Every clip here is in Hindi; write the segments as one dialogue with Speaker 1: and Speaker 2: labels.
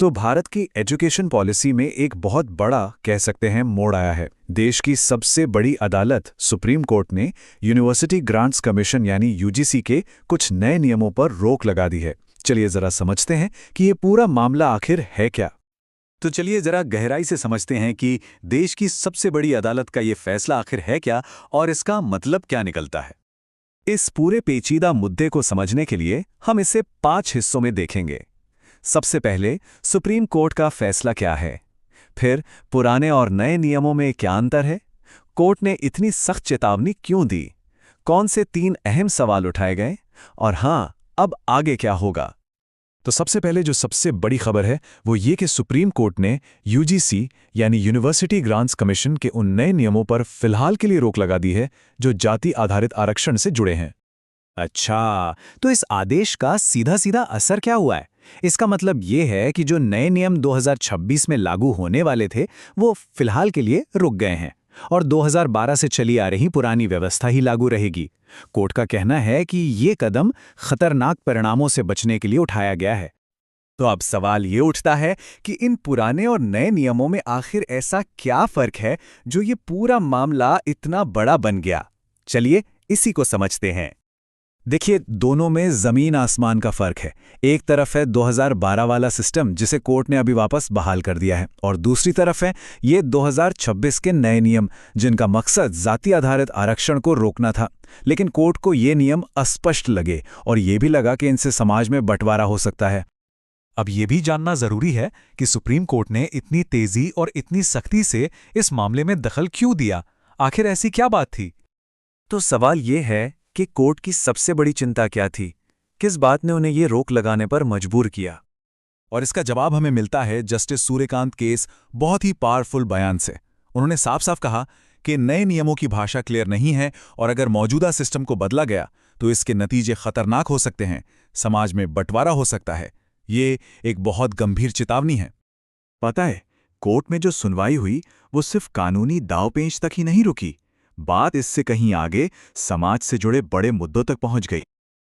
Speaker 1: तो भारत की एजुकेशन पॉलिसी में एक बहुत बड़ा कह सकते हैं मोड़ आया है। देश की सबसे बड़ी अदालत सुप्रीम कोर्ट ने यूनिवर्सिटी ग्रांट्स कमीशन यानी यूजीसी के कुछ नए नियमों पर रोक लगा दी है। चलिए जरा समझते हैं कि ये पूरा मामला आखिर है क्या।
Speaker 2: तो चलिए जरा गहराई से समझते हैं कि देश की सबसे बड़ी अदालत का ये फैसला आखिर है क्या और इसका मतलब क्या निकलता है।
Speaker 1: इस पूरे पेचीदा मुद्दे को समझने के लिए हम इसे 5 हिस्सों में देखेंगे। सबसे पहले सुप्रीम कोर्ट का फैसला क्या है, फिर पुराने और नए नियमों में क्या अंतर है, कोर्ट ने इतनी सख्त चेतावनी क्यों दी, कौन से 3 अहम सवाल उठाए गए, और हाँ, अब आगे क्या होगा। तो सबसे पहले जो सबसे बड़ी खबर है वो ये कि सुप्रीम कोर्ट ने यूजीसी यानी यूनिवर्सिटी ग्रांट्स कमीशन के उन नए नियमों पर फिलहाल के लिए रोक लगा दी है जो जाति आधारित आरक्षण से जुड़े हैं।
Speaker 2: अच्छा, तो इस आदेश का सीधा सीधा असर क्या हुआ है? इसका मतलब ये है कि जो नए नियम 2026 में लागू होने वाले थे वो फिलहाल के लिए रुक गए हैं और 2012 से चली आ रही पुरानी व्यवस्था ही लागू रहेगी। कोर्ट का कहना है कि ये कदम खतरनाक परिणामों से बचने के लिए उठाया गया है।
Speaker 1: तो अब सवाल ये उठता है कि इन पुराने और नए नियमों में आखिर ऐसा क्या फर्क है जो ये पूरा मामला इतना बड़ा बन गया। चलिए इसी को समझते हैं। देखिए, दोनों में जमीन आसमान का फर्क है। एक तरफ है 2012 वाला सिस्टम जिसे कोर्ट ने अभी वापस बहाल कर दिया है, और दूसरी तरफ है ये 2026 के नए नियम जिनका मकसद जाति आधारित आरक्षण को रोकना था। लेकिन कोर्ट को ये नियम अस्पष्ट लगे और ये भी लगा कि इनसे समाज में बंटवारा हो सकता है।
Speaker 3: अब ये भी जानना जरूरी है कि सुप्रीम कोर्ट ने इतनी तेजी और इतनी सख्ती से इस मामले में दखल क्यों दिया। आखिर ऐसी क्या बात थी?
Speaker 1: तो सवाल ये है कि कोर्ट की सबसे बड़ी चिंता क्या थी, किस बात ने उन्हें ये रोक लगाने पर मजबूर किया।
Speaker 3: और इसका जवाब हमें मिलता है जस्टिस सूर्यकांत केस बहुत ही पावरफुल बयान से। उन्होंने साफ साफ कहा कि नए नियमों की भाषा क्लियर नहीं है और अगर मौजूदा सिस्टम को बदला गया तो इसके नतीजे खतरनाक हो सकते हैं, समाज में बंटवारा हो सकता है। ये एक बहुत गंभीर चेतावनी है।
Speaker 1: पता है, कोर्ट में जो सुनवाई हुई वो सिर्फ कानूनी दांवपेच तक ही नहीं रुकी, बात इससे कहीं आगे समाज से जुड़े बड़े मुद्दों तक पहुंच गई।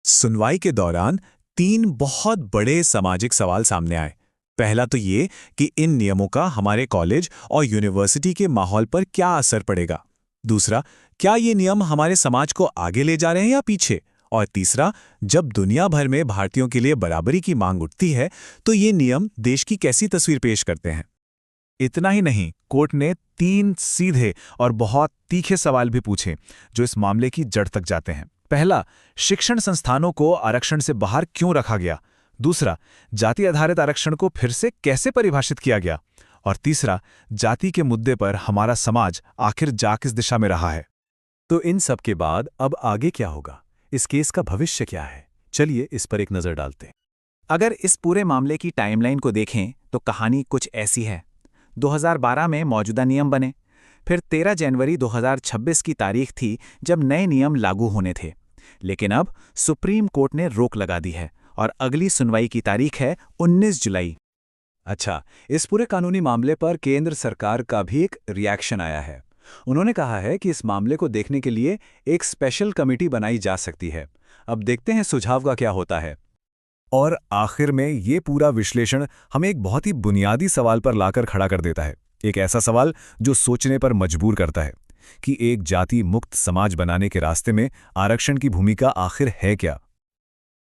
Speaker 2: सुनवाई के दौरान 3 बहुत बड़े सामाजिक सवाल सामने आए। पहला तो ये कि इन नियमों का हमारे कॉलेज और यूनिवर्सिटी के माहौल पर क्या असर पड़ेगा। दूसरा, क्या ये नियम हमारे समाज को आगे ले जा रहे हैं या पीछे। और तीसरा, जब दुनिया भर में भारतीयों के लिए बराबरी की मांग उठती है तो ये नियम देश की कैसी तस्वीर पेश करते हैं।
Speaker 1: इतना ही नहीं, कोर्ट ने 3 सीधे और बहुत तीखे सवाल भी पूछे जो इस मामले की जड़ तक जाते हैं। पहला, शिक्षण संस्थानों को आरक्षण से बाहर क्यों रखा गया। दूसरा, जाति आधारित आरक्षण को फिर से कैसे परिभाषित किया गया। और तीसरा, जाति के मुद्दे पर हमारा समाज आखिर जा किस दिशा में रहा है। तो इन सब के बाद अब आगे क्या होगा, इस केस का भविष्य क्या है, चलिए इस पर एक नजर डालते हैं।
Speaker 4: अगर इस पूरे मामले की टाइमलाइन को देखें तो कहानी कुछ ऐसी है। 2012 में मौजूदा नियम बने, फिर 13 जनवरी 2026 की तारीख थी जब नए नियम लागू होने थे। लेकिन अब सुप्रीम कोर्ट ने रोक लगा दी है और अगली सुनवाई की तारीख है 19 जुलाई।
Speaker 1: अच्छा, इस पूरे कानूनी मामले पर केंद्र सरकार का भी एक रिएक्शन आया है। उन्होंने कहा है कि इस मामले को देखने के लिए एक स्पेशल कमेटी बनाई जा सकती है। अब देखते हैं सुझाव का क्या होता है। और आखिर में ये पूरा विश्लेषण हमें एक बहुत ही बुनियादी सवाल पर लाकर खड़ा कर देता है। एक ऐसा सवाल जो सोचने पर मजबूर करता है कि एक जाति मुक्त समाज बनाने के रास्ते में आरक्षण की भूमिका आखिर है क्या।